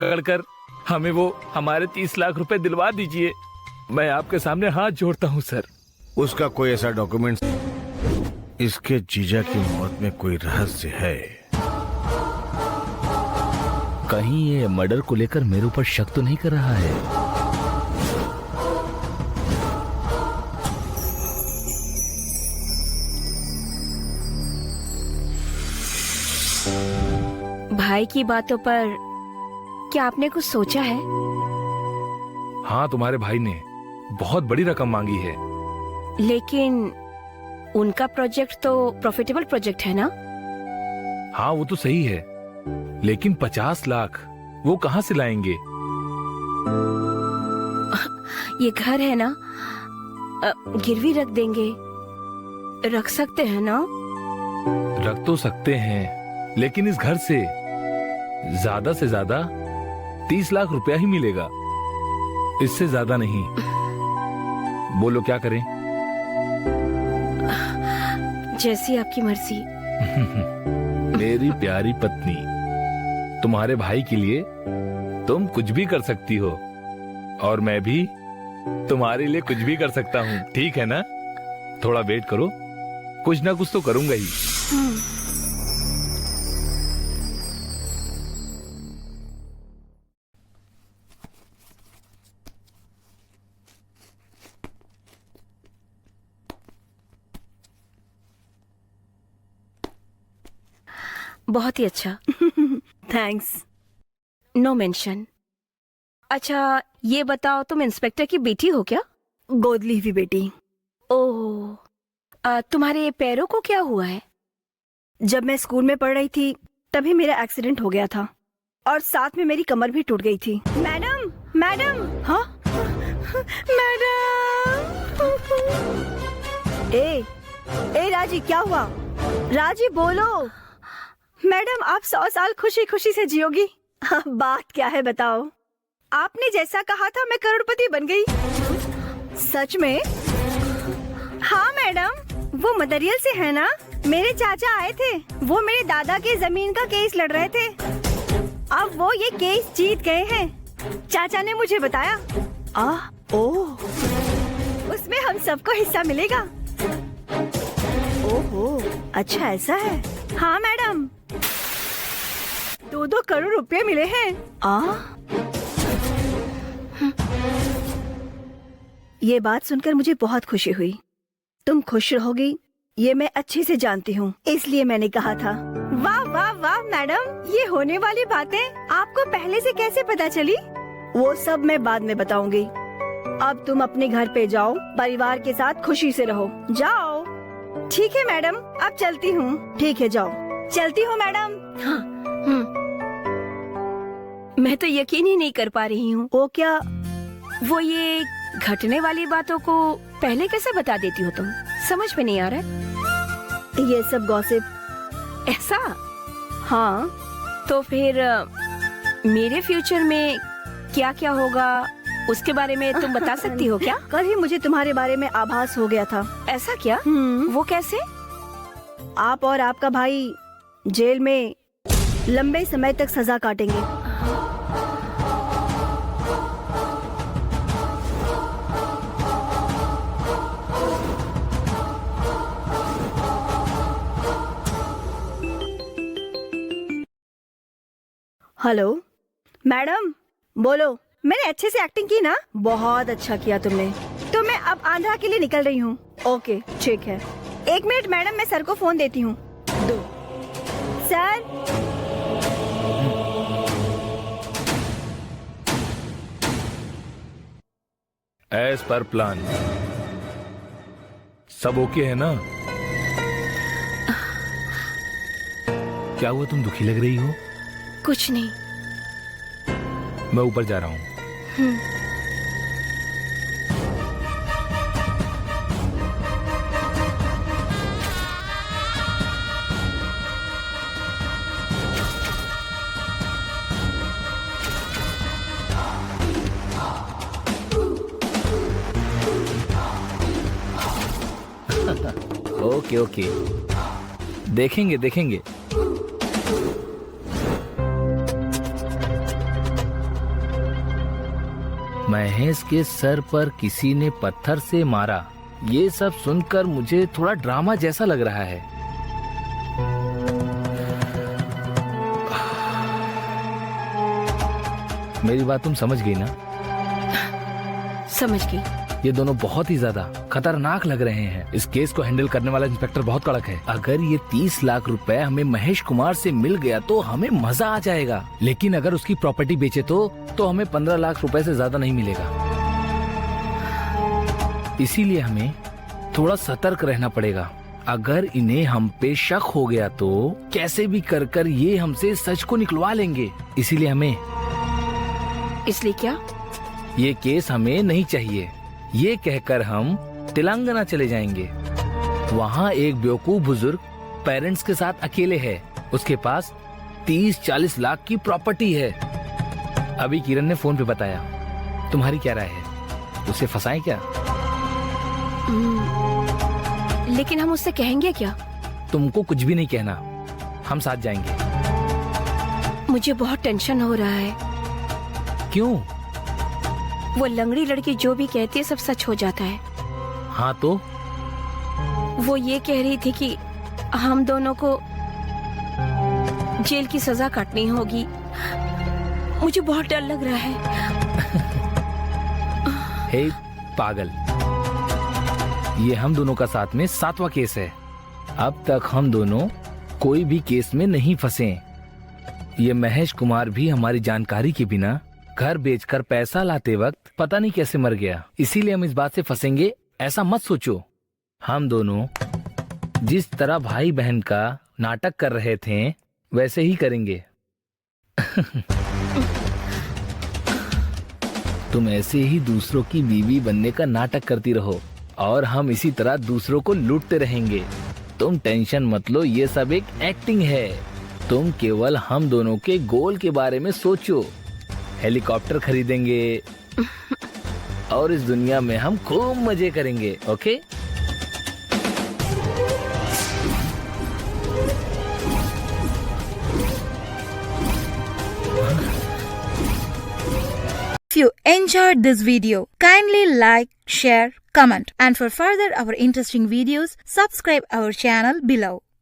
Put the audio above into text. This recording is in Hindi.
पकड़कर हमें वो हमारे 30 लाख रुपए दिलवा दीजिए। मैं आपके सामने हाथ जोड़ता हूँ सर। उसका कोई ऐसा डॉक्यूमेंट, इसके जीजा की मौत में कोई रहस्य है। कहीं ये मर्डर को लेकर मेरे ऊपर शक तो नहीं कर रहा है? भाई की बातों पर क्या आपने कुछ सोचा है? हाँ, तुम्हारे भाई ने बहुत बड़ी रकम मांगी है। लेकिन उनका प्रोजेक्ट तो प्रॉफिटेबल प्रोजेक्ट है ना? हाँ, वो तो सही है, लेकिन 50 लाख वो कहाँ से लाएंगे? ये घर है ना, गिरवी रख देंगे, रख सकते हैं ना? रख तो सकते हैं, लेकिन इस घर से ज्यादा 30 लाख रुपया ही मिलेगा, इससे ज्यादा नहीं। बोलो क्या करें? जैसी आपकी मर्जी। मेरी प्यारी पत्नी, तुम्हारे भाई के लिए तुम कुछ भी कर सकती हो, और मैं भी तुम्हारे लिए कुछ भी कर सकता हूँ, ठीक है ना? थोड़ा वेट करो, कुछ ना कुछ तो करूंगा ही। बहुत ही अच्छा। थैंक्स। No mention. अच्छा, ये बताओ, तुम इंस्पेक्टर की बेटी हो क्या? गोद ली हुई बेटी। ओह, तुम्हारे पैरों को क्या हुआ है? जब मैं स्कूल में पढ़ रही थी तभी मेरा एक्सीडेंट हो गया था, और साथ में मेरी कमर भी टूट गई थी। Madam, madam. हाँ मैडम। ए राजी, क्या हुआ? राजी बोलो। मैडम, आप 100 साल खुशी खुशी से जियोगी। बात क्या है बताओ? आपने जैसा कहा था मैं करोड़पति बन गई। सच में? हाँ मैडम, वो मदरियल से है ना, मेरे चाचा आए थे, वो मेरे दादा के जमीन का केस लड़ रहे थे। अब वो ये केस जीत गए हैं, चाचा ने मुझे बताया। ओह, उसमें हम सबको हिस्सा मिलेगा। ओहो, अच्छा ऐसा है। हाँ मैडम, 2-2 करोड़ रुपए मिले हैं। ये बात सुनकर मुझे बहुत खुशी हुई। तुम खुश रहोगी ये मैं अच्छे से जानती हूँ, इसलिए मैंने कहा था। वाह वाह वाह मैडम, ये होने वाली बातें आपको पहले से कैसे पता चली? वो सब मैं बाद में बताऊंगी। अब तुम अपने घर पे जाओ, परिवार के साथ खुशी से रहो। जाओ। ठीक है मैडम, अब चलती हूँ। ठीक है, जाओ। चलती हूँ मैडम। हाँ, मैं तो यकीन ही नहीं कर पा रही हूँ। वो क्या? वो ये घटने वाली बातों को पहले कैसे बता देती हो तुम? समझ में नहीं आ रहा है। ये सब गॉसिप। ऐसा? हाँ। तो फिर मेरे फ्यूचर में क्या क्या होगा उसके बारे में तुम बता सकती हो क्या? कल ही मुझे तुम्हारे बारे में आभास हो गया था। ऐसा क्या? वो कैसे? आप और आपका भाई जेल में लंबे समय तक सजा काटेंगे। हेलो मैडम, बोलो। मैंने अच्छे से एक्टिंग की ना? बहुत अच्छा किया तुमने। तो मैं अब आंध्रा के लिए निकल रही हूँ। ओके, ठीक है। 1 मिनट मैडम, मैं सर को फोन देती हूँ। दो। सर। एज पर प्लान सब ओके है ना? क्या हुआ, तुम दुखी लग रही हो? कुछ नहीं। मैं ऊपर जा रहा हूँ। ओके ओके, देखेंगे देखेंगे। महेश के सर पर किसी ने पत्थर से मारा। ये सब सुनकर मुझे थोड़ा ड्रामा जैसा लग रहा है। मेरी बात तुम समझ गई ना? समझ गई। ये दोनों बहुत ही ज्यादा खतरनाक लग रहे हैं। इस केस को हैंडल करने वाला इंस्पेक्टर बहुत कड़क है। अगर ये 30 लाख रुपए हमें महेश कुमार से मिल गया तो हमें मजा आ जाएगा, लेकिन अगर उसकी प्रॉपर्टी बेचे तो हमें 15 लाख रुपए से ज्यादा नहीं मिलेगा। इसीलिए हमें थोड़ा सतर्क रहना पड़ेगा। अगर इन्हें हम पे शक हो गया तो कैसे भी कर ये हमसे सच को निकलवा लेंगे। इसीलिए हमें इसलिए क्या? ये केस हमें नहीं चाहिए, ये कहकर हम तेलंगाना चले जाएंगे। वहाँ एक बेवकूफ बुजुर्ग पेरेंट्स के साथ अकेले है। उसके पास 30-40 लाख की प्रॉपर्टी है। अभी किरण ने फोन पे बताया। तुम्हारी क्या राय है? उसे फंसाएं क्या? लेकिन हम उससे कहेंगे क्या? तुमको कुछ भी नहीं कहना, हम साथ जाएंगे। मुझे बहुत टेंशन हो रहा है। क्यों? वो लंगड़ी लड़की जो भी कहती है सब सच हो जाता है। हाँ तो? वो ये कह रही थी कि हम दोनों को जेल की सजा काटनी होगी। मुझे बहुत डर लग रहा है। हे पागल, ये हम दोनों का साथ में 7वां केस है। अब तक हम दोनों कोई भी केस में नहीं फंसे। ये महेश कुमार भी हमारी जानकारी के बिना घर बेचकर पैसा लाते वक्त पता नहीं कैसे मर गया। इसीलिए हम इस बात से फंसेंगे ऐसा मत सोचो। हम दोनों जिस तरह भाई बहन का नाटक कर रहे थे वैसे ही करेंगे। तुम ऐसे ही दूसरों की बीवी बनने का नाटक करती रहो और हम इसी तरह दूसरों को लूटते रहेंगे। तुम टेंशन मत लो, ये सब एक एक्टिंग है। तुम केवल हम दोनों के गोल के बारे में सोचो। हेलीकॉप्टर खरीदेंगे और इस दुनिया में हम खूब मजे करेंगे। Okay? If you enjoyed this video, kindly like, share, comment, and for further our interesting videos, subscribe our channel below.